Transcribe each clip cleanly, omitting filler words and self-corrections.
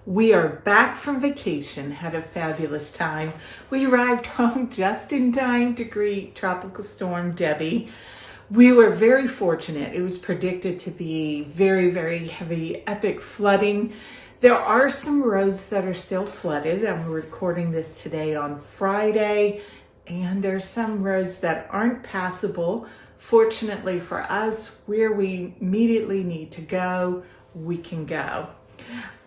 We are back from vacation, had a fabulous time. We arrived home just in time to greet Tropical Storm Debbie. We were very fortunate. It was predicted to be very, very heavy, epic flooding. There are some roads that are still flooded. I'm recording this today on Friday, and there's some roads that aren't passable. Fortunately for us, where we immediately need to go, we can go.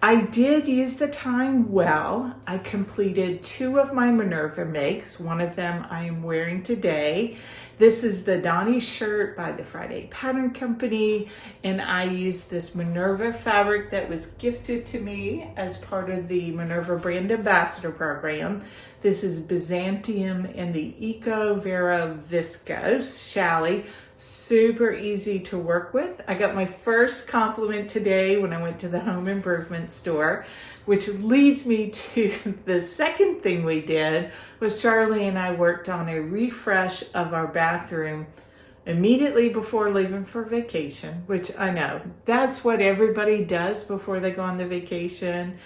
I did use the time well. I completed 2 of my Minerva makes. One of them I am wearing today. This is the Donnie shirt by the Friday Pattern Company, and I used this Minerva fabric that was gifted to me as part of the Minerva Brand Ambassador Program. This is Byzantium in the Eco Vera Viscose Challis. Super easy to work with. I got my first compliment today when I went to the home improvement store, which leads me to the second thing we did was Charlie and I worked on a refresh of our bathroom immediately before leaving for vacation, which I know that's what everybody does before they go on the vacation.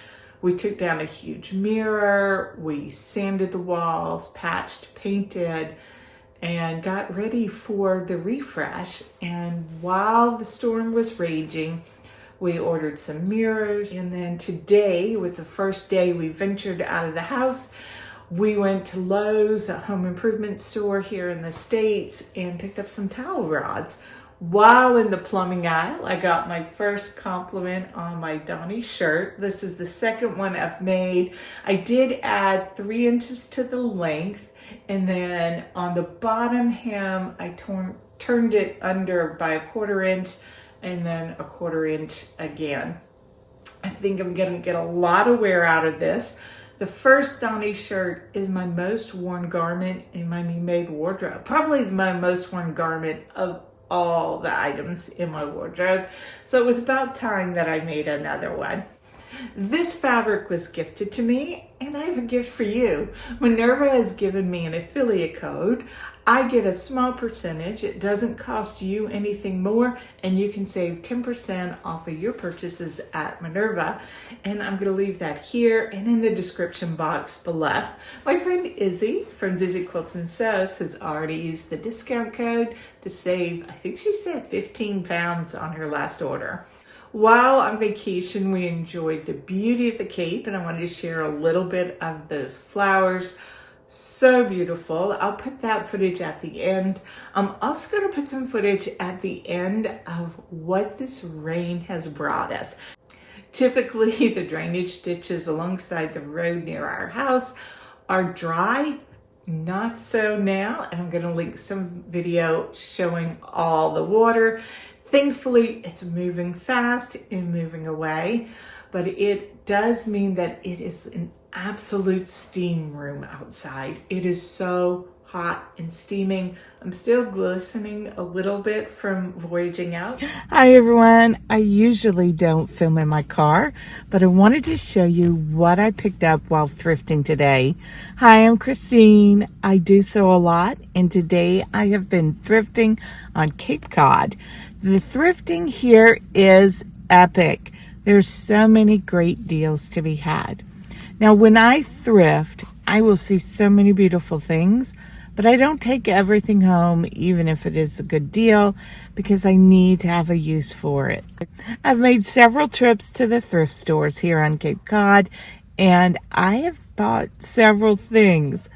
We took down a huge mirror, we sanded the walls, patched, painted, and got ready for the refresh. And while the storm was raging, we ordered some mirrors. And then today was the first day we ventured out of the house. We went to Lowe's, a home improvement store here in the States, and picked up some towel rods. While in the plumbing aisle, I got my first compliment on my Donnie shirt. This is the second one I've made. I did add 3 inches to the length. And then on the bottom hem, I turned it under by a 1/4 inch and then a 1/4 inch again. I think I'm gonna get a lot of wear out of this. The first Donnie shirt is my most worn garment in my Me Made wardrobe. Probably my most worn garment of all the items in my wardrobe. So it was about time that I made another one. This fabric was gifted to me, and I have a gift for you. Minerva has given me an affiliate code. I get a small percentage. It doesn't cost you anything more, and you can save 10% off of your purchases at Minerva. And I'm going to leave that here and in the description box below. My friend Izzy from Dizzy Quilts and Sews has already used the discount code to save, I think she said 15 pounds on her last order. While on vacation, we enjoyed the beauty of the Cape, and I wanted to share a little bit of those flowers. So beautiful. I'll put that footage at the end. I'm also going to put some footage at the end of what this rain has brought us. Typically, the drainage ditches alongside the road near our house are dry. Not so now, and I'm going to link some video showing all the water. Thankfully, it's moving fast and moving away, but it does mean that it is an absolute steam room outside. It is so hot and steaming. I'm still glistening a little bit from voyaging out. Hi everyone. I usually don't film in my car, but I wanted to show you what I picked up while thrifting today. Hi, I'm Christine. I do sew a lot, and today I have been thrifting on Cape Cod. The thrifting here is epic. There's so many great deals to be had. Now, when I thrift, I will see so many beautiful things, but I don't take everything home, even if it is a good deal, because I need to have a use for it. I've made several trips to the thrift stores here on Cape Cod, and I have bought several things.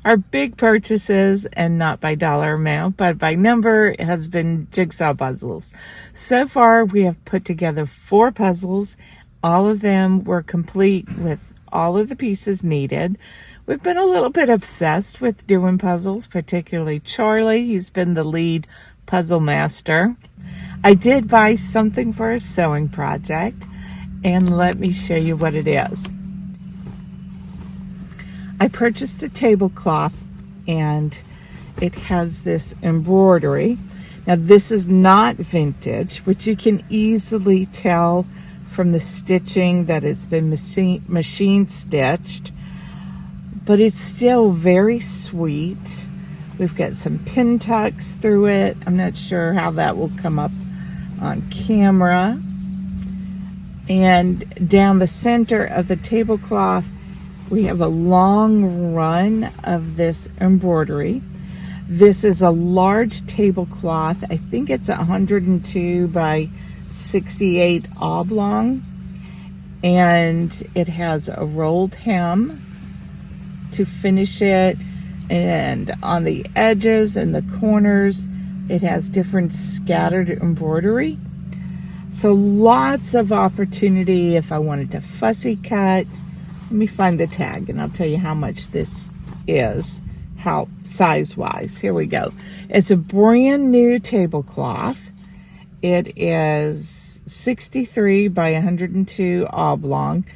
Our big purchases, and not by dollar amount, but by number, has been jigsaw puzzles. So far, we have put together 4 puzzles. All of them were complete with all of the pieces needed. We've been a little bit obsessed with doing puzzles, particularly Charlie. He's been the lead puzzle master. I did buy something for a sewing project, and let me show you what it is. I purchased a tablecloth, and it has this embroidery. Now, this is not vintage, which you can easily tell from the stitching that it's been machine stitched, but it's still very sweet. We've got some pin tucks through it. I'm not sure how that will come up on camera. And down the center of the tablecloth, we have a long run of this embroidery. This is a large tablecloth. I think it's 102 by 68 oblong. And it has a rolled hem to finish it. And on the edges and the corners, it has different scattered embroidery. So lots of opportunity if I wanted to fussy cut. Let me find the tag and I'll tell you how much this is, how size-wise. Here we go. It's a brand new tablecloth. It is 63 by 102 oblong,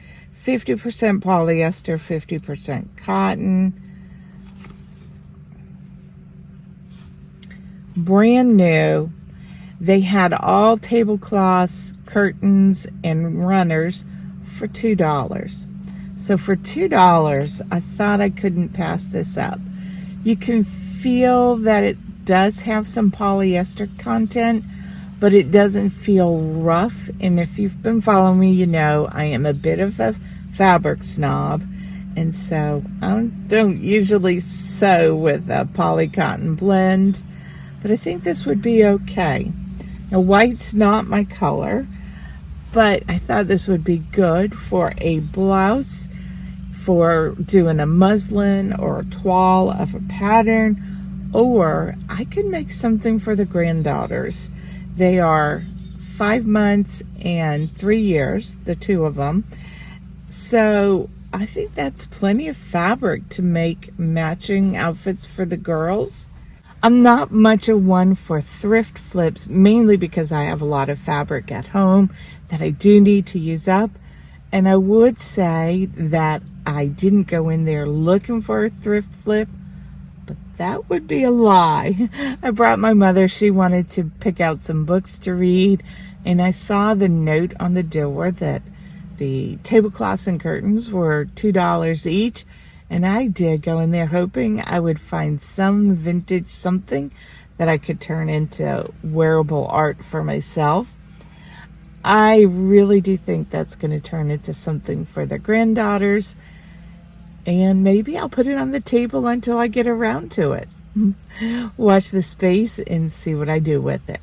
50% polyester, 50% cotton. Brand new. They had all tablecloths, curtains, and runners for $2. So for $2, I thought I couldn't pass this up. You can feel that it does have some polyester content, but it doesn't feel rough. And if you've been following me, you know I am a bit of a fabric snob. And so I don't usually sew with a poly cotton blend, but I think this would be okay. Now, white's not my color, but I thought this would be good for a blouse, for doing a muslin or a toile of a pattern, or I could make something for the granddaughters. They are 5 months and 3 years, the two of them. So I think that's plenty of fabric to make matching outfits for the girls. I'm not much of one for thrift flips, mainly because I have a lot of fabric at home that I do need to use up. And I would say that I didn't go in there looking for a thrift flip, but that would be a lie. I brought my mother. She wanted to pick out some books to read, and I saw the note on the door that the tablecloths and curtains were $2 each. And I did go in there hoping I would find some vintage something that I could turn into wearable art for myself. I really do think that's going to turn into something for the granddaughters. And maybe I'll put it on the table until I get around to it. Watch the space and see what I do with it.